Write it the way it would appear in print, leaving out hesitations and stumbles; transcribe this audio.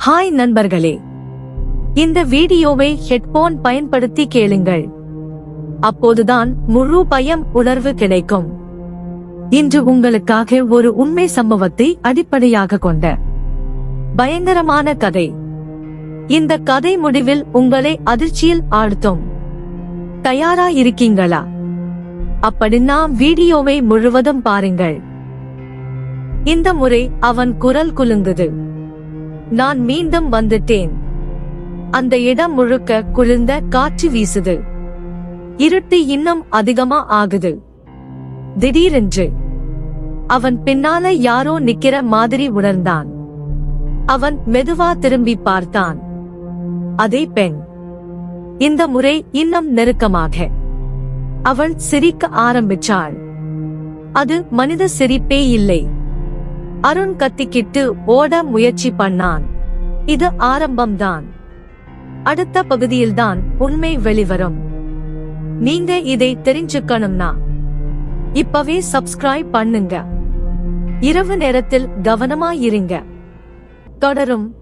Hi நண்பர்களே, இந்த வீடியோவை ஹெட்போன் பயன்படுத்தி கேளுங்கள். அப்போதுதான் முழு பயம் உணர்வு கிடைக்கும். இன்று உங்களுக்காக ஒரு உண்மை சம்பவத்தை அடிப்படையாக கொண்ட பயங்கரமான கதை. இந்த கதை முடிவில் உங்களை அதிர்ச்சியில் ஆழ்த்தும். தயாரா இருக்கீங்களா? அப்படின்னா வீடியோவை முழுவதும் பாருங்கள். இந்த முறை அவன் குரல் குலுங்குது. நான் மீண்டும் வந்துட்டேன். அந்த இடம் முழுக்க குளிர்ந்த காற்று வீசுது. இருட்டு இன்னும் அதிகமா ஆகுது. திடீரென்று அவன் பின்னால யாரோ நிக்கிற மாதிரி உணர்ந்தான். அவன் மெதுவா திரும்பி பார்த்தான். அதே பெண். இந்த முறை இன்னும் நெருக்கமாக. அவள் சிரிக்க ஆரம்பிச்சாள். அது மனித சிரிப்பே இல்லை. அருண் கத்திக்கிட்டு ஓட முயற்சி பண்ணான். இது ஆரம்பம்தான். அடுத்த பகுதியில்தான் உண்மை வெளிவரும். நீங்க இதை தெரிஞ்சுக்கணும்னா இப்பவே சப்ஸ்கிரைப் பண்ணுங்க. இரவு நேரத்தில் கவனமா இருங்க. தொடரும்.